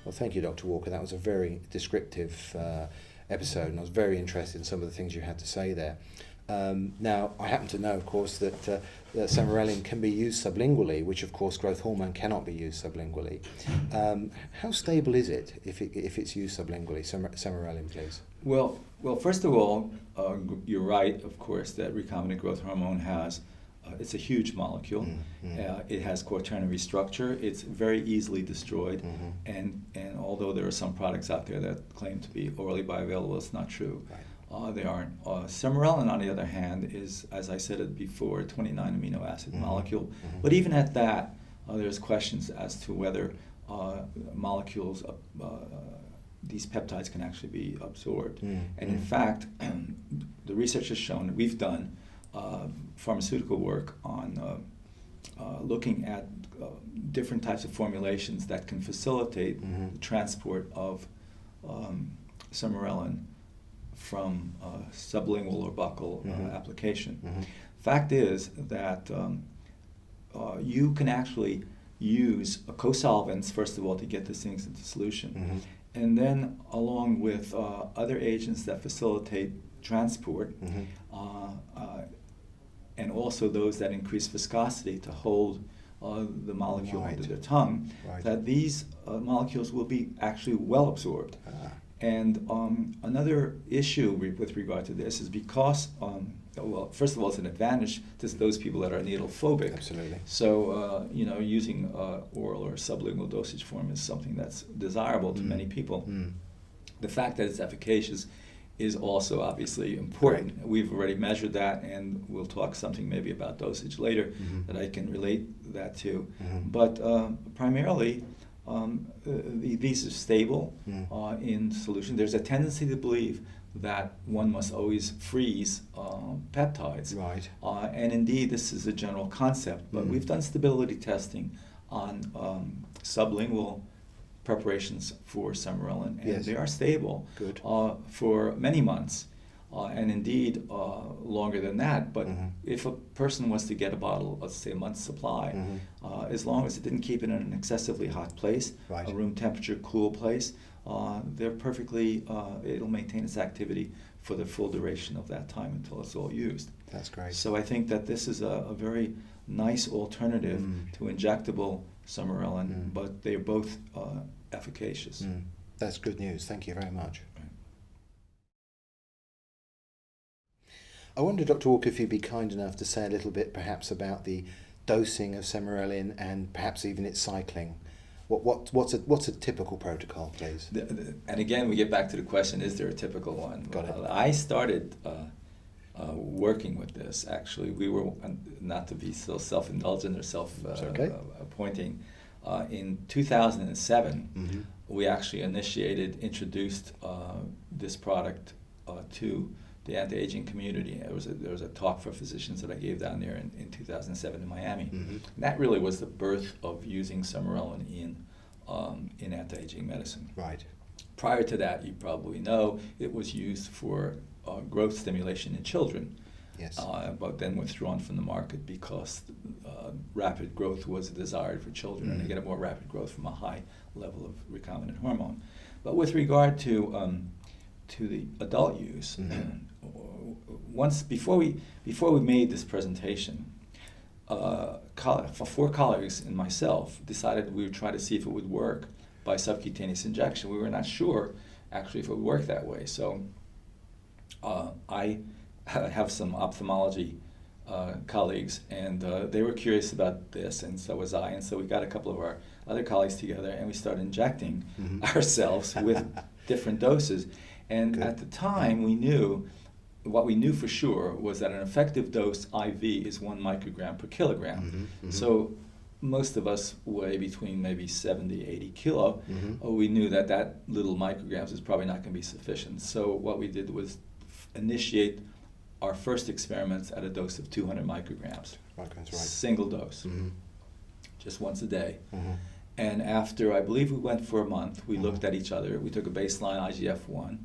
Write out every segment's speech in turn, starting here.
Well, thank you, Dr. Walker. That was a very descriptive episode, and I was very interested in some of the things you had to say there. Now, I happen to know, of course, that Sermorelin can be used sublingually, which, of course, growth hormone cannot be used sublingually. How stable is it if it's used sublingually? Sermorelin, please. Well, first of all, you're right, of course, that recombinant growth hormone has, it's a huge molecule. It has quaternary structure. It's very easily destroyed. And although there are some products out there that claim to be orally bioavailable, it's not true. Right. They aren't. Sermorelin, on the other hand, is, as I said it before, a 29 amino acid molecule. But even at that, there's questions as to whether molecules, these peptides can actually be absorbed. And in fact, the research has shown that we've done pharmaceutical work on looking at different types of formulations that can facilitate the transport of Sermorelin from sublingual or buccal application. Fact is that you can actually use co-solvents, first of all, to get these things into solution. And then along with other agents that facilitate transport, and also those that increase viscosity to hold the molecule under the tongue, that these molecules will be actually well absorbed. And another issue with regard to this is because, well, first of all, it's an advantage to those people that are needle phobic. Absolutely. So, using oral or sublingual dosage form is something that's desirable to many people. The fact that it's efficacious is also obviously important. Great. We've already measured that, and we'll talk something maybe about dosage later that I can relate that to. But primarily, these are stable in solution. There's a tendency to believe that one must always freeze peptides. Right. And indeed, this is a general concept, but we've done stability testing on sublingual preparations for Sermorelin, and they are stable for many months. And indeed, longer than that. But if a person was to get a bottle, let's say a month's supply, as long as it didn't keep it in an excessively hot place, a room temperature cool place, they're perfectly, it'll maintain its activity for the full duration of that time until it's all used. That's great. So I think that this is a very nice alternative to injectable Sermorelin, but they're both efficacious. That's good news. Thank you very much. I wonder, Dr. Walker, if you'd be kind enough to say a little bit perhaps about the dosing of Sermorelin and perhaps even its cycling. What's a typical protocol, please? And again, we get back to the question, is there a typical one? Got it. I started working with this, actually. We were, not to be so self-indulgent or self-appointing, in 2007, we actually introduced this product to the anti-aging community. There was a talk for physicians that I gave down there in 2007 in Miami. And that really was the birth of using Sermorelin in anti-aging medicine. Right. Prior to that, you probably know, it was used for growth stimulation in children. Yes. But then withdrawn from the market because rapid growth was desired for children, and they get a more rapid growth from a high level of recombinant hormone. But with regard to the adult use, before we made this presentation, 4 colleagues and myself decided we would try to see if it would work by subcutaneous injection. We were not sure actually if it would work that way. So I have some ophthalmology colleagues, and they were curious about this, and so was I. And so we got a couple of our other colleagues together, and we started injecting ourselves with different doses. And at the time, what we knew for sure was that an effective dose IV is 1 microgram per kilogram. So most of us weigh between maybe 70, 80 kilo. We knew that little micrograms is probably not going to be sufficient. So what we did was initiate our first experiments at a dose of 200 micrograms. Single dose, just once a day. And after, I believe we went for a month, we looked at each other. We took a baseline IGF-1,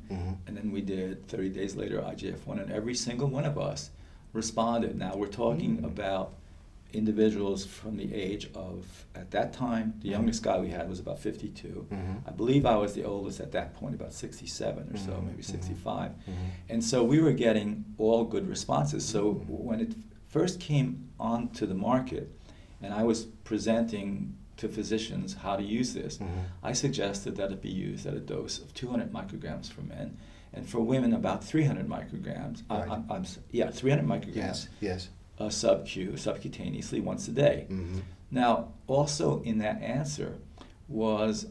and then we did 30 days later IGF-1, and every single one of us responded. Now we're talking about individuals from the age of, at that time, the youngest guy we had was about 52. I believe I was the oldest at that point, about 67 or so, maybe 65. And so we were getting all good responses. So when it first came onto the market, and I was presenting to physicians how to use this, I suggested that it be used at a dose of 200 micrograms for men, and for women about 300 micrograms. Right. 300 micrograms. Yes. Subcutaneously once a day. Now, also in that answer was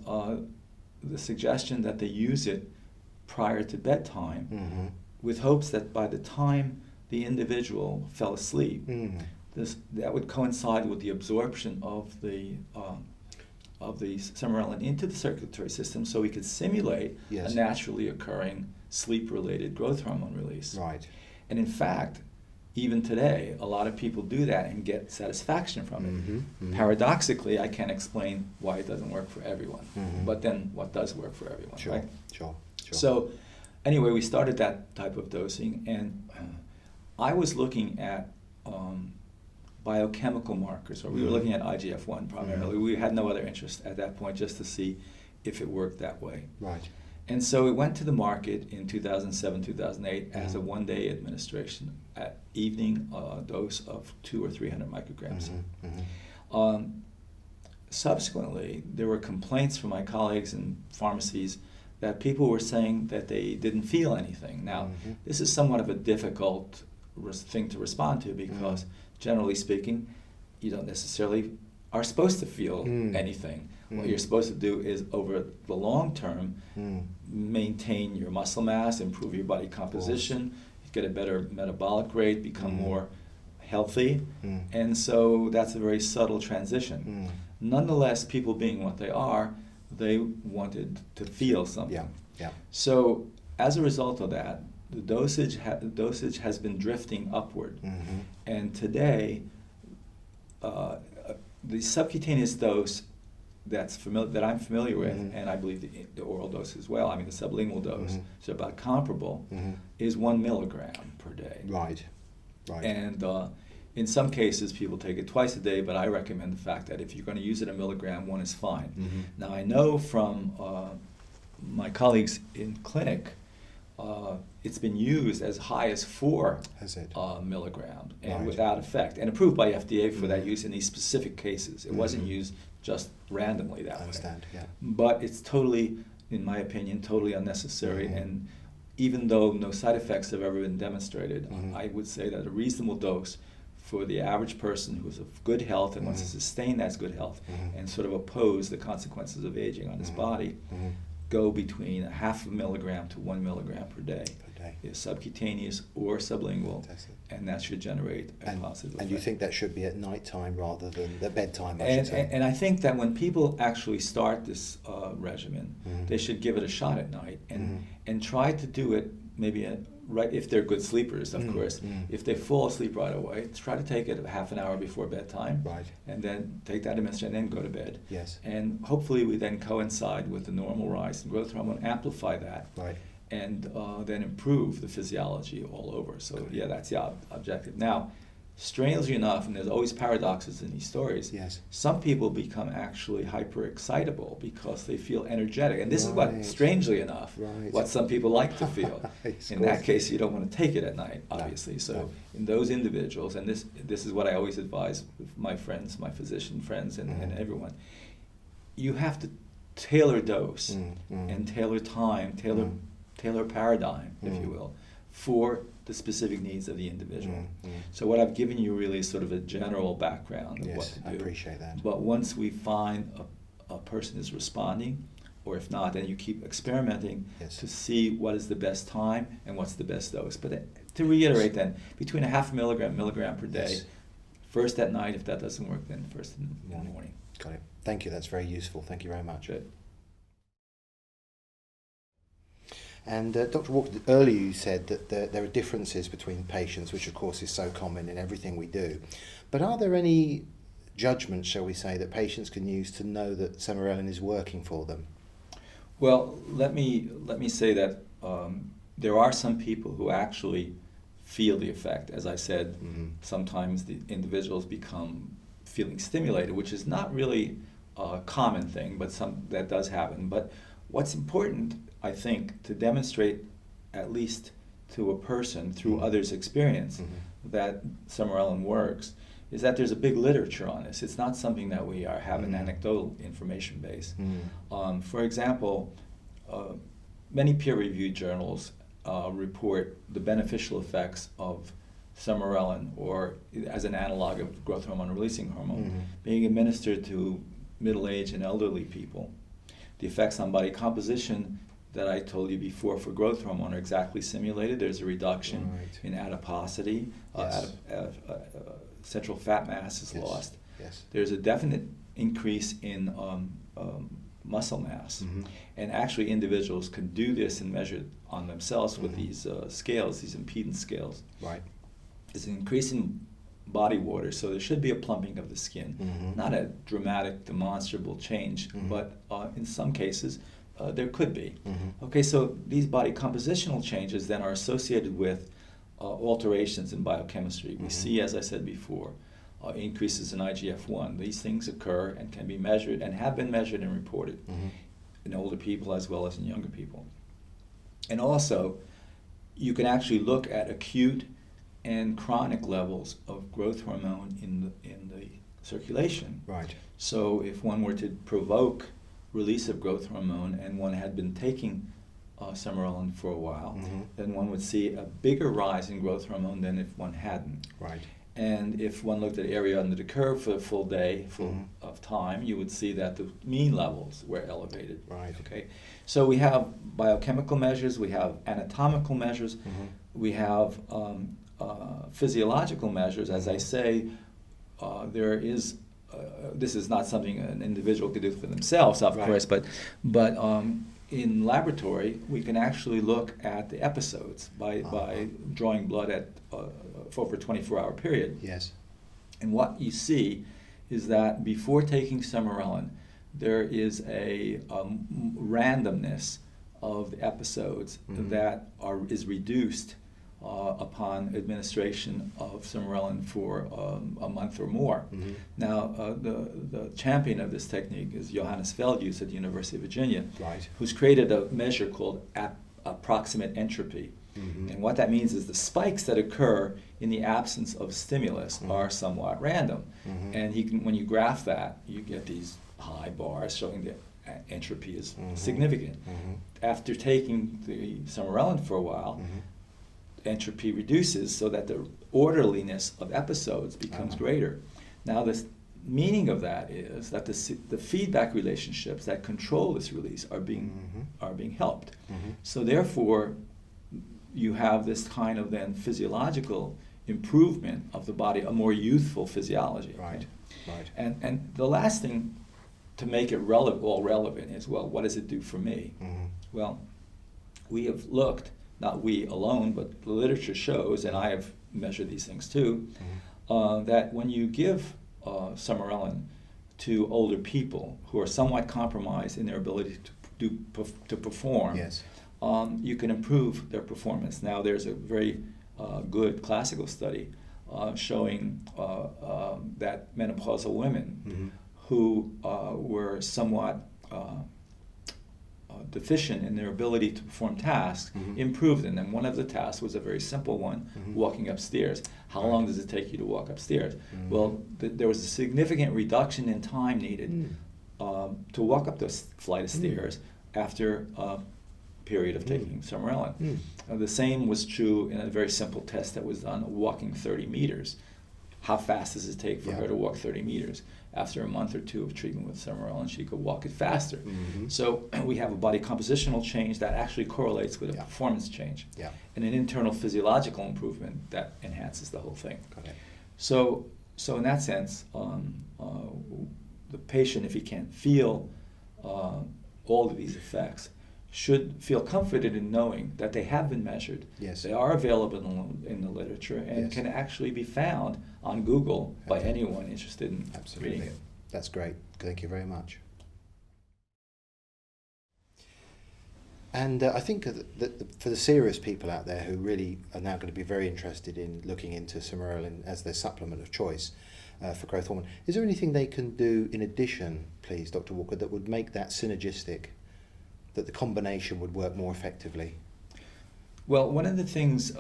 the suggestion that they use it prior to bedtime, with hopes that by the time the individual fell asleep, that would coincide with the absorption of the Sermorelin into the circulatory system, so we could simulate a naturally occurring sleep-related growth hormone release. Right. And in fact, even today, a lot of people do that and get satisfaction from it. Paradoxically, I can't explain why it doesn't work for everyone. But then what does work for everyone, right? Sure. So anyway, we started that type of dosing, and I was looking at biochemical markers, or we were looking at IGF-1 primarily. We had no other interest at that point, just to see if it worked that way. Right. And so it went to the market in 2007, 2008 as a one-day administration at evening dose of 200 or 300 micrograms. Subsequently, there were complaints from my colleagues in pharmacies that people were saying that they didn't feel anything. Now, this is somewhat of a difficult thing to respond to, because generally speaking, you don't necessarily are supposed to feel anything. What you're supposed to do is, over the long term, maintain your muscle mass, improve your body composition, get a better metabolic rate, become more healthy. And so that's a very subtle transition. Nonetheless, people being what they are, they wanted to feel something. So as a result of that, the dosage has been drifting upward. And today, the subcutaneous dose that I'm familiar with, and I believe the oral dose as well, I mean the sublingual dose, so about comparable, is 1 milligram per day. Right. And in some cases, people take it twice a day, but I recommend the fact that if you're going to use it a milligram, 1 is fine. Now, I know from my colleagues in clinic, it's been used as high as 4 milligrams, and without effect, and approved by FDA for that use in these specific cases. It wasn't used just randomly that way. But it's totally, in my opinion, totally unnecessary. And even though no side effects have ever been demonstrated, I would say that a reasonable dose for the average person who is of good health and wants to sustain that good health and sort of oppose the consequences of aging on his body, go between 0.5 milligram to 1 milligram per day. Is subcutaneous or sublingual, and that should generate a positive effect. And you think that should be at night time rather than at bedtime, And I think that when people actually start this regimen, they should give it a shot at night and try to do it maybe right, if they're good sleepers, of course. If they fall asleep right away, try to take it half an hour before bedtime, and then take that administration and then go to bed. And hopefully we then coincide with the normal rise in growth hormone, amplify that, and then improve the physiology all over. So that's the objective. Now, strangely enough, and there's always paradoxes in these stories, some people become actually hyper-excitable because they feel energetic. And this is what, strangely enough, what some people like to feel. In that case, you don't want to take it at night, obviously. In those individuals, and this is what I always advise my friends, my physician friends, and everyone, you have to tailor dose and tailor time, tailor paradigm, if you will, for the specific needs of the individual. So what I've given you really is sort of a general background of what to do. I appreciate that. But once we find a person is responding, or if not, then you keep experimenting to see what is the best time and what's the best dose. But to reiterate then, between 0.5 milligram per day, first at night. If that doesn't work, then first in the morning. Got it. Thank you. That's very useful. Thank you very much. Good. And Dr. Walker, earlier you said that there are differences between patients, which of course is so common in everything we do. But are there any judgments, shall we say, that patients can use to know that Sermorelin is working for them? Well, let me say that there are some people who actually feel the effect. As I said, Mm-hmm. sometimes the individuals become feeling stimulated, which is not really a common thing, but that does happen. But what's important, I think, to demonstrate, at least to a person through Mm-hmm. others' experience, Mm-hmm. that Sermorelin works, is that there's a big literature on this. It's not something that we have an anecdotal information base. Mm. For example, many peer-reviewed journals report the beneficial effects of Sermorelin, or as an analog of growth hormone-releasing hormone, Mm-hmm. being administered to middle-aged and elderly people. The effects on body composition that I told you before for growth hormone are exactly simulated. There's a reduction Right. in adiposity, Yes. central fat mass is Yes. lost. Yes. There's a definite increase in muscle mass. Mm-hmm. And actually individuals can do this and measure it on themselves with Mhm. these scales, these impedance scales. Right. There's an increase in body water, so there should be a plumping of the skin. Mhm. Not a dramatic, demonstrable change, Mhm. but in some cases there could be. Mhm. Okay, so these body compositional changes then are associated with alterations in biochemistry. We Mhm. see, as I said before, increases in IGF-1. These things occur and can be measured and have been measured and reported Mhm. in older people as well as in younger people. And also, you can actually look at acute and chronic levels of growth hormone in the circulation. Right. So if one were to provoke release of growth hormone and one had been taking Sermorelin for a while, Mhm. then one would see a bigger rise in growth hormone than if one hadn't. Right. And if one looked at the area under the curve for the full day Mhm. of time, you would see that the mean levels were elevated. Right. Okay, so we have biochemical measures, we have anatomical measures, Mhm. we have physiological measures. As I Mhm. say, there is. This is not something an individual could do for themselves, of Right. course, but in laboratory we can actually look at the episodes by drawing blood at for over a 24-hour period. Yes. And what you see is that before taking Sermorelin, there is a randomness of the episodes Mhm. that is reduced upon administration of Sermorelin for a month or more. Mhm. Now, the champion of this technique is Johannes Veldhuis at the University of Virginia, Right. who's created a measure called approximate entropy. Mhm. And what that means is the spikes that occur in the absence of stimulus Mhm. are somewhat random. Mhm. And when you graph that, you get these high bars showing that entropy is Mhm. significant. Mhm. After taking the Sermorelin for a while, Mhm. entropy reduces so that the orderliness of episodes becomes greater. Now, the meaning of that is that the feedback relationships that control this release are being helped. Mhm. So therefore, you have this kind of then physiological improvement of the body, a more youthful physiology. Right. Right. And the last thing to make it relevant is, well, what does it do for me? Mhm. Well, we have looked, not we alone, but the literature shows, and I have measured these things too, that when you give Sermorelin to older people who are somewhat compromised in their ability to perform, Yes. you can improve their performance. Now, there's a very good classical study showing that menopausal women Mhm. who were somewhat deficient in their ability to perform tasks Mhm. improved in them. One of the tasks was a very simple one, Mhm. walking upstairs. How Right. long does it take you to walk upstairs? Mhm. Well, there was a significant reduction in time needed to walk up this flight of stairs after a period of taking Sermorelin. The same was true in a very simple test that was done, walking 30 meters. How fast does it take for her to walk 30 meters? After a month or two of treatment with Sermorelin, she could walk it faster. Mhm. So we have a body compositional change that actually correlates with a Yeah. performance change, Yeah. and an internal physiological improvement that enhances the whole thing. Got it. So in that sense, the patient, if he can't feel all of these effects, should feel comforted in knowing that they have been measured. Yes. They are available in the literature and Yes. can actually be found on Google by Okay. anyone interested in Absolutely. reading it. That's great. Thank you very much. And I think that for the serious people out there who really are now going to be very interested in looking into Sermorelin as their supplement of choice for growth hormone, is there anything they can do in addition, please, Dr. Walker, that would make that synergistic, that the combination would work more effectively? Well, one of the things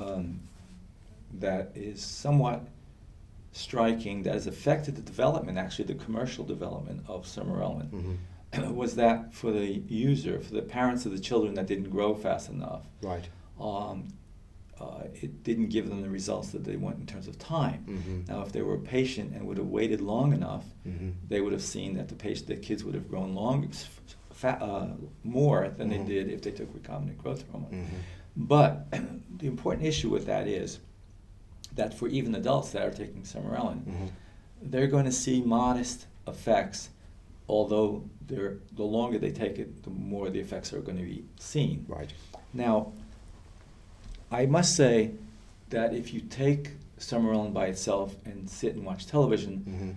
that is somewhat striking that has affected the development, actually the commercial development of Sermorelin, Mm-hmm. was that for the user, for the parents of the children that didn't grow fast enough, Right. It didn't give them the results that they want in terms of time. Mm-hmm. Now, if they were patient and would have waited long enough, Mm-hmm. they would have seen that the kids would have grown more than Mm-hmm. they did if they took recombinant growth hormone. Mm-hmm. But the important issue with that is that for even adults that are taking Sermorelin, Mm-hmm. they're going to see modest effects, although the longer they take it, the more the effects are going to be seen. Right. Now, I must say that if you take Sermorelin by itself and sit and watch television, Mm-hmm.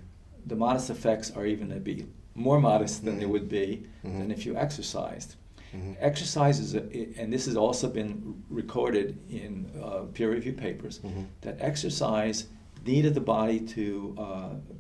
the modest effects are even going to be more modest than they Mhm. would be Mhm. than if you exercised. Mm-hmm. Exercise is, and this has also been recorded in peer-reviewed papers, Mm-hmm. that exercise needed the body to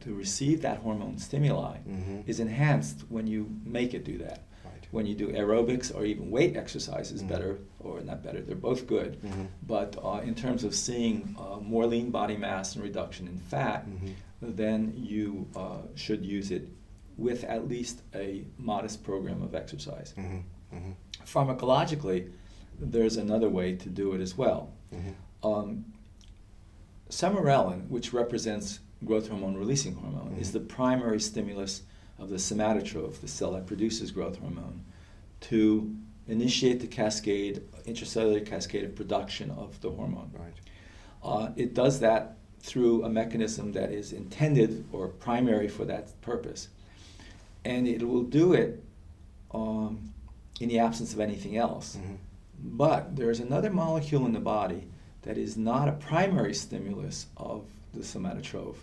receive that hormone stimuli Mm-hmm. is enhanced when you make it do that. Right. When you do aerobics or even weight exercise is Mhm. better, or not better, they're both good. Mm-hmm. But in terms of seeing more lean body mass and reduction in fat, Mm-hmm. then you should use it with at least a modest program of exercise. Mm-hmm. Mm-hmm. Pharmacologically, there's another way to do it as well. Mm-hmm. Sermorelin, which represents growth hormone releasing hormone, is Mhm. the primary stimulus of the somatotroph, the cell that produces growth hormone, to initiate the cascade, intracellular cascade of production of the hormone. Right. It does that through a mechanism that is intended or primary for that purpose. And it will do it in the absence of anything else. Mm-hmm. But there's another molecule in the body that is not a primary stimulus of the somatotroph,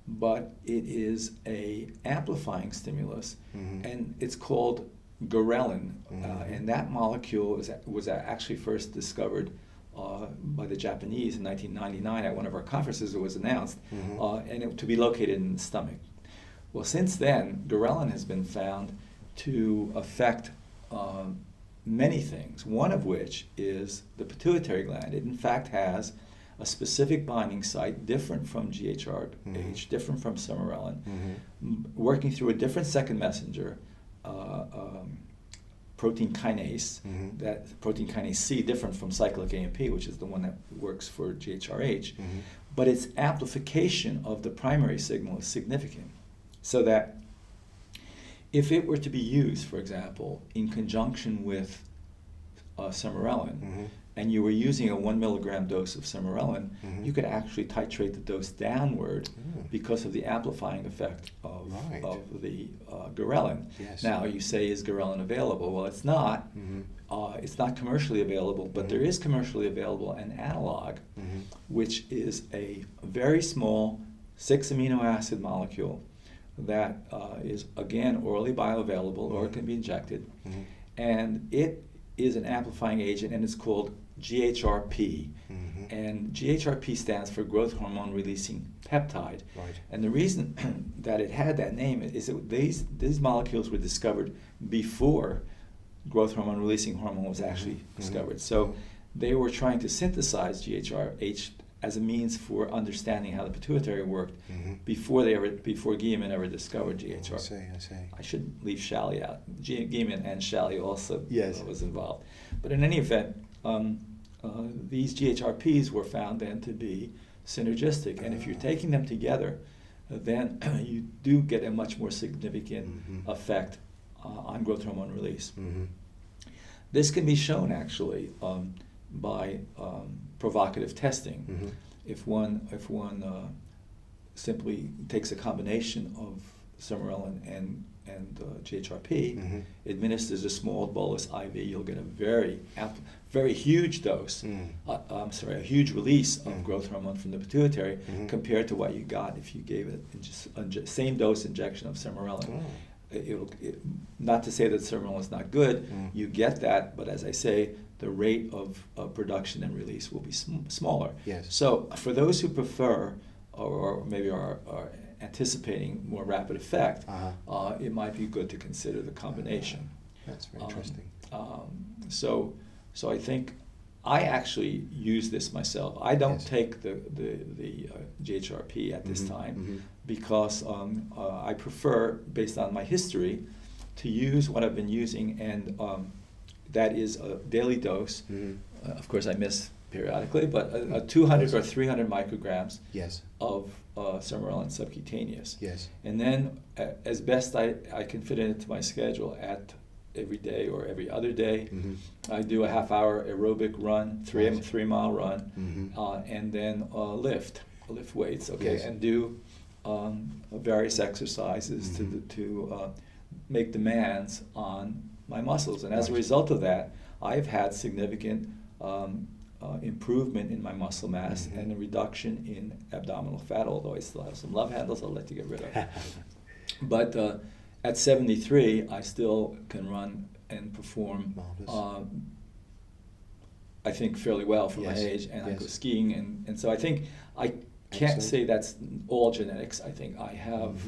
but it is a amplifying stimulus, Mm-hmm. and it's called ghrelin. Mhm. And that molecule was actually first discovered by the Japanese in 1999 at one of our conferences. It was announced, Mhm. and to be located in the stomach. Well, since then, ghrelin has been found to affect many things, one of which is the pituitary gland. It in fact has a specific binding site different from GHRH, Mhm. different from Sermorelin, Mm-hmm. working through a different second messenger, protein kinase, Mhm. that protein kinase C, different from cyclic AMP, which is the one that works for GHRH. Mm-hmm. But its amplification of the primary signal is significant. So that if it were to be used, for example, in conjunction with Sermorelin, Mm-hmm. and you were using a 1 milligram dose of Sermorelin, Mhm. you could actually titrate the dose downward Mm. because of the amplifying effect of, Right. of the ghrelin. Yes. Now, you say, is ghrelin available? Well, it's not. Mm-hmm. It's not commercially available, but Mhm. there is commercially available an analog, Mm-hmm. which is a very small 6 amino acid molecule that is, again, orally bioavailable, or it can be injected. Mm-hmm. And it is an amplifying agent, and it's called GHRP. Mm-hmm. And GHRP stands for growth hormone releasing peptide. Right. And the reason that it had that name is that these molecules were discovered before growth hormone releasing hormone was actually Mhm. discovered. So they were trying to synthesize GHRH as a means for understanding how the pituitary worked Mm-hmm. before Guillemin ever discovered GHR. I see. I should leave Shally out. Guillemin and Shally also Yes. was involved. But in any event, these GHRPs were found then to be synergistic. And if you're taking them together, then you do get a much more significant Mhm. effect on growth hormone release. Mm-hmm. This can be shown actually by provocative testing. Mm-hmm. If one simply takes a combination of Sermorelin and GHRP, Mm-hmm. administers a small bolus IV, you'll get a very huge dose. Mm. A huge release of Mm. growth hormone from the pituitary Mhm. compared to what you got if you gave it in just same dose injection of Sermorelin. Oh. not to say that Sermorelin is not good, you get that, but as I say, the rate of production and release will be smaller. Yes. So for those who prefer, or maybe are anticipating more rapid effect, it might be good to consider the combination. That's very interesting. So I think I actually use this myself. I don't take the GHRP at this time because I prefer, based on my history, to use what I've been using, and that is a daily dose. Of course, I miss periodically, but a 200 or 300 micrograms of Sermorelin subcutaneous. Yes. And then, as best I can fit it into my schedule at every day or every other day, I do a half-hour aerobic run, 3-mile run, and then lift weights, and do various exercises to make demands on my muscles. And as a result of that, I've had significant improvement in my muscle mass and a reduction in abdominal fat, although I still have some love handles I'll let you get rid of. But at 73, I still can run and perform, I think, fairly well for my age, and I go skiing. And so I think I can't say that's all genetics. I think I have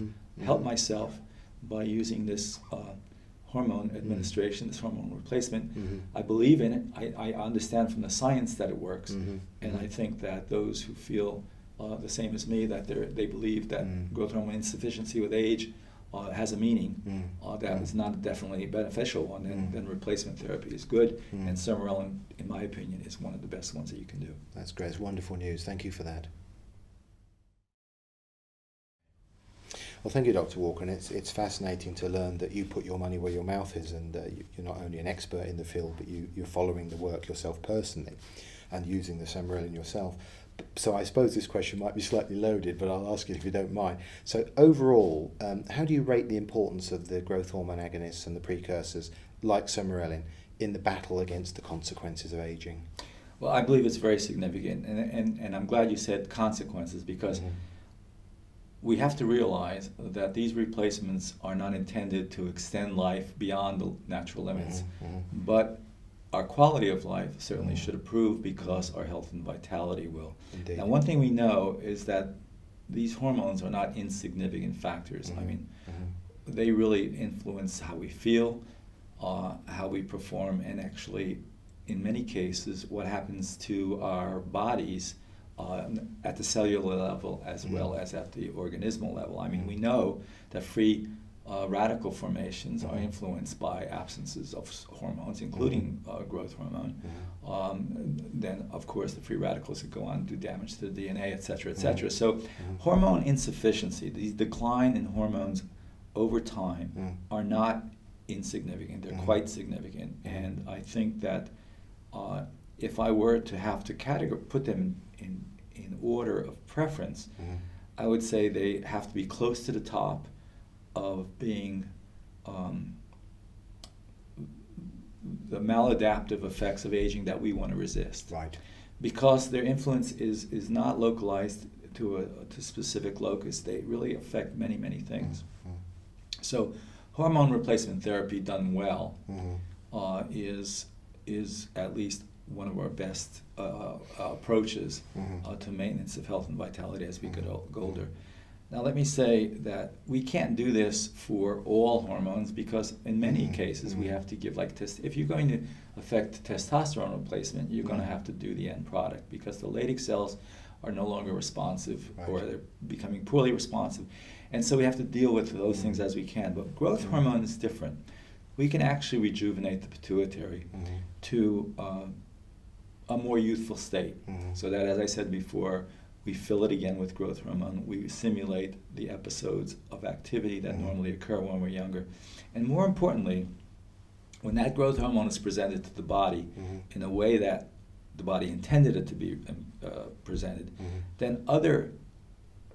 helped myself by using this hormone administration, this hormone replacement. I believe in it. I understand from the science that it works. And I think that those who feel the same as me, that they believe that growth hormone insufficiency with age has a meaning, that is not definitely a beneficial one, then replacement therapy is good. And Sermorelin, in my opinion, is one of the best ones that you can do. That's great. It's wonderful news. Thank you for that. Well, thank you, Dr. Walker. And it's fascinating to learn that you put your money where your mouth is, and you're not only an expert in the field, but you're following the work yourself personally and using the Sermorelin yourself. So I suppose this question might be slightly loaded, but I'll ask it if you don't mind. So overall, how do you rate the importance of the growth hormone agonists and the precursors like Sermorelin in the battle against the consequences of aging? Well, I believe it's very significant, and I'm glad you said consequences, because we have to realize that these replacements are not intended to extend life beyond the natural limits, but our quality of life certainly should improve, because our health and vitality will. Indeed. Now, one thing we know is that these hormones are not insignificant factors. I mean, they really influence how we feel, how we perform, and actually, in many cases, what happens to our bodies at the cellular level as well as at the organismal level. I mean, we know that free radical formations are influenced by absences of hormones, including growth hormone. Then, of course, the free radicals that go on to do damage to the DNA, et cetera, et cetera. So hormone insufficiency, the decline in hormones over time, are not insignificant. They're quite significant. And I think that if I were to have to put them in order of preference, I would say they have to be close to the top of being the maladaptive effects of aging that we want to resist. Right. Because their influence is not localized to a specific locus. They really affect many, many things. So hormone replacement therapy done well is at least one of our best approaches to maintenance of health and vitality as we get older. Now, let me say that we can't do this for all hormones, because in many cases we have to give, like, if you're going to affect testosterone replacement, you're going to have to do the end product, because the Leydig cells are no longer responsive, or they're becoming poorly responsive. And so we have to deal with those things as we can. But growth hormone is different. We can actually rejuvenate the pituitary to a more youthful state, so that, as I said before, we fill it again with growth hormone. We simulate the episodes of activity that normally occur when we're younger. And more importantly, when that growth hormone is presented to the body in a way that the body intended it to be presented, then other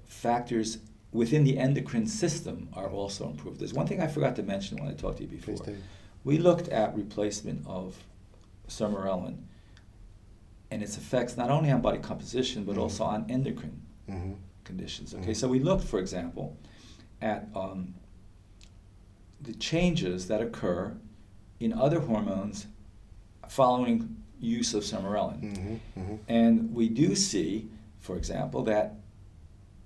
factors within the endocrine system are also improved. There's one thing I forgot to mention when I talked to you before. Please do. We looked at replacement of Sermorelin and its effects not only on body composition, but also on endocrine conditions. Okay, so we looked, for example, at the changes that occur in other hormones following use of sermorelin. Mm-hmm, mm-hmm. And we do see, for example, that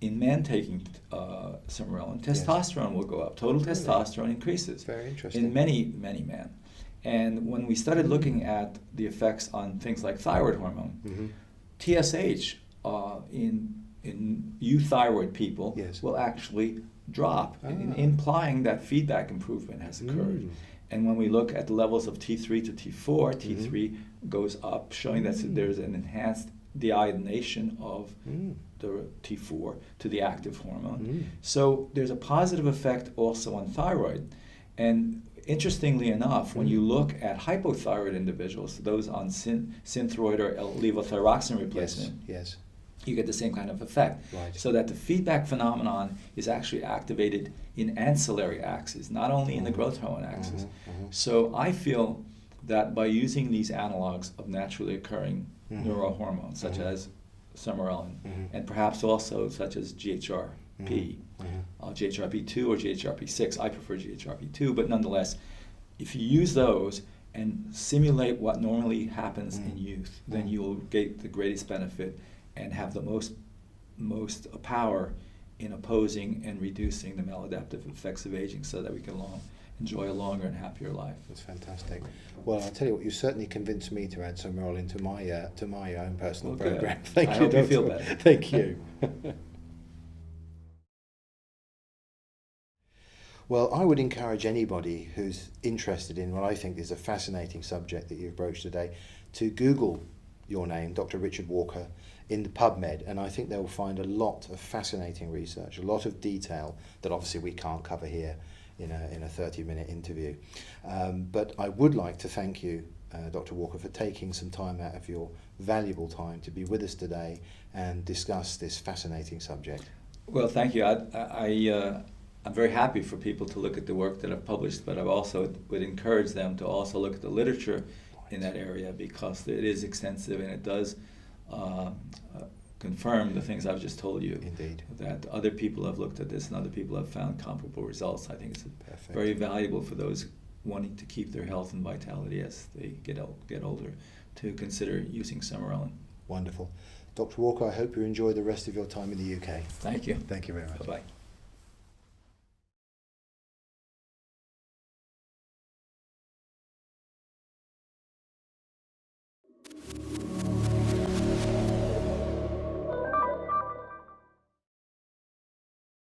in men taking sermorelin, testosterone will go up. Total testosterone increases. Very interesting. In many, many men. And when we started looking at the effects on things like thyroid hormone, Mm-hmm. TSH in euthyroid people will actually drop, implying that feedback improvement has occurred. And when we look at the levels of T3 to T4, T3 goes up, showing that there's an enhanced deiodination of the T4 to the active hormone. So there's a positive effect also on thyroid. And interestingly enough, when you look at hypothyroid individuals, those on synthroid or levothyroxine replacement, yes, you get the same kind of effect. Right. So that the feedback phenomenon is actually activated in ancillary axes, not only in the growth hormone axis. So I feel that by using these analogs of naturally occurring neurohormones, such as sermorelin, and perhaps also such as GHRP, GHRP2 or GHRP6, I prefer GHRP2, but nonetheless, if you use those and simulate what normally happens in youth, then you will get the greatest benefit and have the most power in opposing and reducing the maladaptive effects of aging, so that we can enjoy a longer and happier life. That's fantastic. Well, I'll tell you what, you certainly convinced me to add Sermorelin to my own personal program. Thank you, I hope Doctor. you feel better. Thank you. Well, I would encourage anybody who's interested in what I think is a fascinating subject that you've broached today to Google your name, Dr. Richard Walker, in the PubMed, and I think they'll find a lot of fascinating research, a lot of detail that obviously we can't cover here in a 30-minute interview. But I would like to thank you, Dr. Walker, for taking some time out of your valuable time to be with us today and discuss this fascinating subject. Well, thank you. I'm very happy for people to look at the work that I've published, but I also would encourage them to also look at the literature in that area, because it is extensive and it does confirm the things I've just told you. Indeed. That other people have looked at this and other people have found comparable results. I think it's very valuable for those wanting to keep their health and vitality as they get older to consider using sermorelin. Wonderful. Dr. Walker, I hope you enjoy the rest of your time in the UK. Thank you. Thank you very much. Bye-bye.